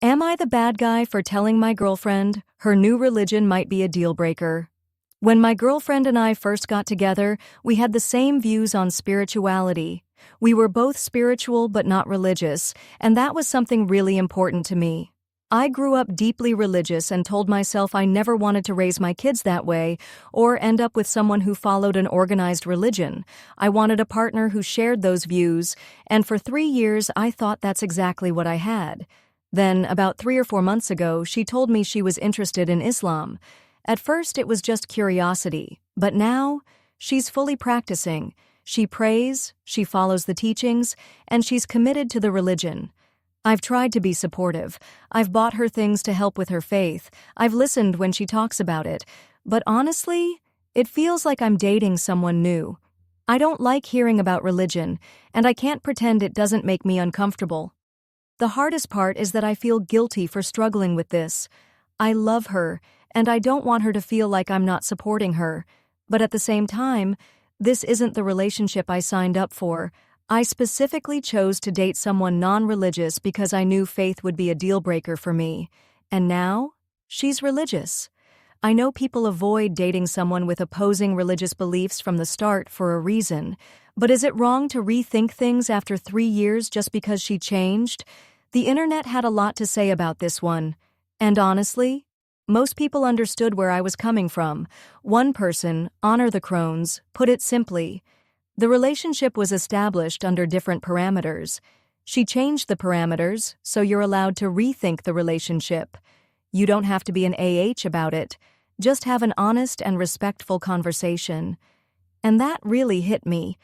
Am I the bad guy for telling my girlfriend her new religion might be a deal breaker? When my girlfriend and I first got together, we had the same views on spirituality. We were both spiritual but not religious, and that was something really important to me. I grew up deeply religious and told myself I never wanted to raise my kids that way or end up with someone who followed an organized religion. I wanted a partner who shared those views, and for 3 years I thought that's exactly what I had. Then, about 3 or 4 months ago, she told me she was interested in Islam. At first, it was just curiosity, but now, she's fully practicing. She prays, she follows the teachings, and she's committed to the religion. I've tried to be supportive. I've bought her things to help with her faith. I've listened when she talks about it. But honestly, it feels like I'm dating someone new. I don't like hearing about religion, and I can't pretend it doesn't make me uncomfortable. The hardest part is that I feel guilty for struggling with this. I love her, and I don't want her to feel like I'm not supporting her. But at the same time, this isn't the relationship I signed up for. I specifically chose to date someone non-religious because I knew faith would be a deal breaker for me. And now, she's religious. I know people avoid dating someone with opposing religious beliefs from the start for a reason. But is it wrong to rethink things after 3 years just because she changed? The internet had a lot to say about this one. And honestly, most people understood where I was coming from. One person, Honor the Crones, put it simply: the relationship was established under different parameters. She changed the parameters, so you're allowed to rethink the relationship. You don't have to be an AH about it. Just have an honest and respectful conversation. And that really hit me.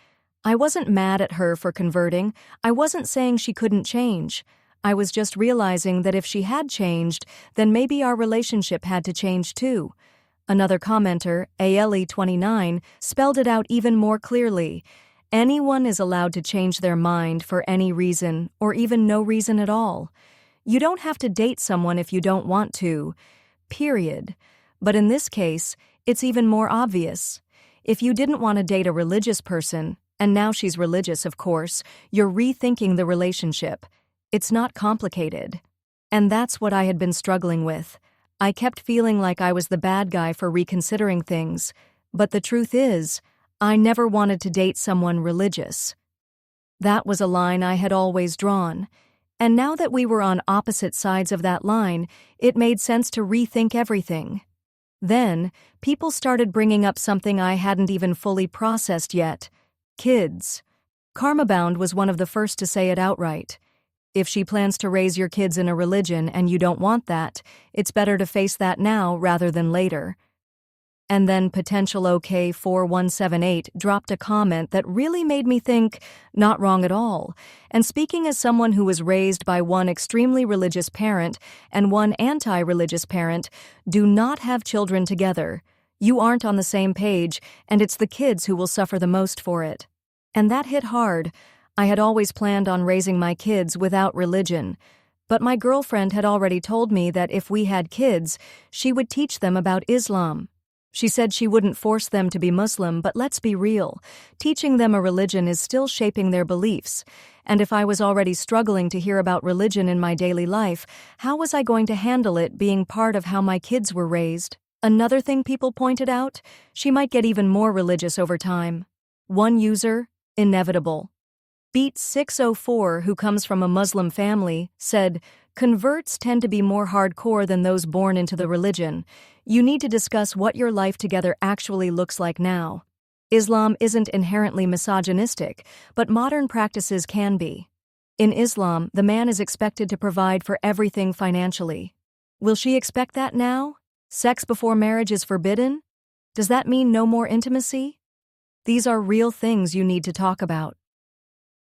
I wasn't mad at her for converting. I wasn't saying she couldn't change. I was just realizing that if she had changed, then maybe our relationship had to change too. Another commenter, ALE29, spelled it out even more clearly. Anyone is allowed to change their mind for any reason, or even no reason at all. You don't have to date someone if you don't want to. Period. But in this case, it's even more obvious. If you didn't want to date a religious person, and now she's religious, of course, you're rethinking the relationship. It's not complicated. And that's what I had been struggling with. I kept feeling like I was the bad guy for reconsidering things. But the truth is, I never wanted to date someone religious. That was a line I had always drawn. And now that we were on opposite sides of that line, it made sense to rethink everything. Then, people started bringing up something I hadn't even fully processed yet: kids. Karmabound was one of the first to say it outright. If she plans to raise your kids in a religion and you don't want that, it's better to face that now rather than later. And then potential OK4178 dropped a comment that really made me think, not wrong at all. And speaking as someone who was raised by one extremely religious parent and one anti-religious parent, do not have children together. You aren't on the same page, and it's the kids who will suffer the most for it. And that hit hard. I had always planned on raising my kids without religion, but my girlfriend had already told me that if we had kids, she would teach them about Islam. She said she wouldn't force them to be Muslim, but let's be real. Teaching them a religion is still shaping their beliefs. And if I was already struggling to hear about religion in my daily life, how was I going to handle it being part of how my kids were raised? Another thing people pointed out, she might get even more religious over time. One user, inevitable. Beat604, who comes from a Muslim family, said, "Converts tend to be more hardcore than those born into the religion. You need to discuss what your life together actually looks like now. Islam isn't inherently misogynistic, but modern practices can be. In Islam, the man is expected to provide for everything financially. Will she expect that now? Sex before marriage is forbidden? Does that mean no more intimacy? These are real things you need to talk about."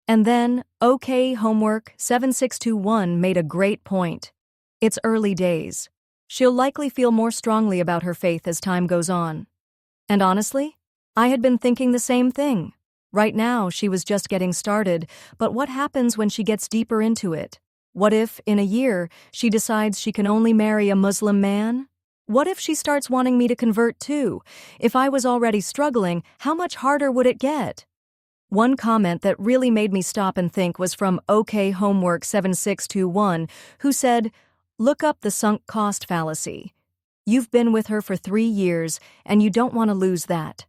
And then, OK Homework 7621 made a great point. It's early days. She'll likely feel more strongly about her faith as time goes on. And honestly, I had been thinking the same thing. Right now, she was just getting started, but what happens when she gets deeper into it? What if, in a year, she decides she can only marry a Muslim man? What if she starts wanting me to convert too? If I was already struggling, how much harder would it get? One comment that really made me stop and think was from OK Homework 7621, who said, Look up the sunk cost fallacy. You've been with her for 3 years, and you don't want to lose that.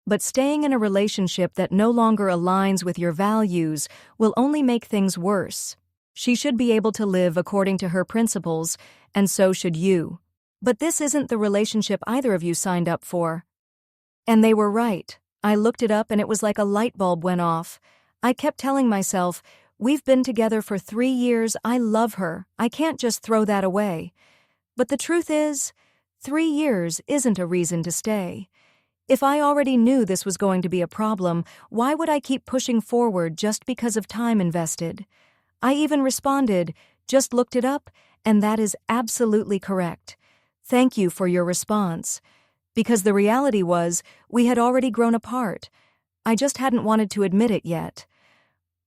But staying in a relationship that no longer aligns with your values will only make things worse. She should be able to live according to her principles, and so should you. But this isn't the relationship either of you signed up for. And they were right. I looked it up and it was like a light bulb went off. I kept telling myself, we've been together for 3 years, I love her, I can't just throw that away. But the truth is, 3 years isn't a reason to stay. If I already knew this was going to be a problem, why would I keep pushing forward just because of time invested? I even responded, just looked it up, and that is absolutely correct. Thank you for your response. Because the reality was, we had already grown apart. I just hadn't wanted to admit it yet.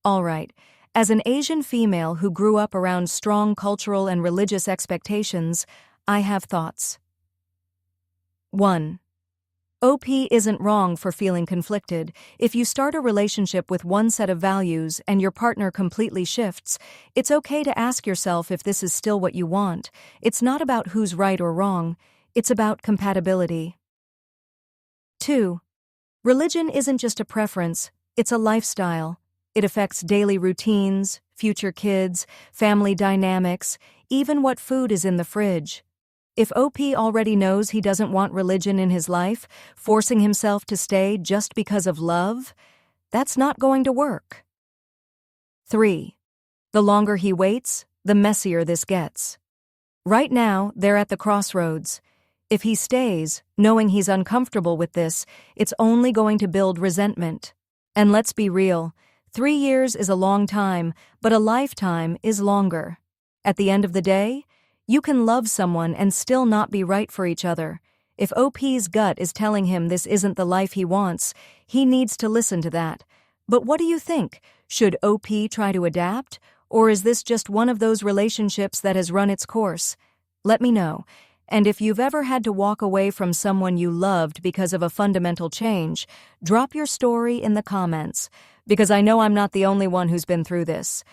All right, as an Asian female who grew up around strong cultural and religious expectations, I have thoughts. 1. OP isn't wrong for feeling conflicted. If you start a relationship with one set of values and your partner completely shifts, it's okay to ask yourself if this is still what you want. It's not about who's right or wrong. It's about compatibility. 2. Religion isn't just a preference, it's a lifestyle. It affects daily routines, future kids, family dynamics, even what food is in the fridge. If OP already knows he doesn't want religion in his life, forcing himself to stay just because of love, that's not going to work. 3. The longer he waits, the messier this gets. Right now, they're at the crossroads. If he stays, knowing he's uncomfortable with this, it's only going to build resentment. And let's be real, 3 years is a long time, but a lifetime is longer. At the end of the day, you can love someone and still not be right for each other. If OP's gut is telling him this isn't the life he wants, he needs to listen to that. But what do you think? Should OP try to adapt? Or is this just one of those relationships that has run its course? Let me know. And if you've ever had to walk away from someone you loved because of a fundamental change, drop your story in the comments, because I know I'm not the only one who's been through this.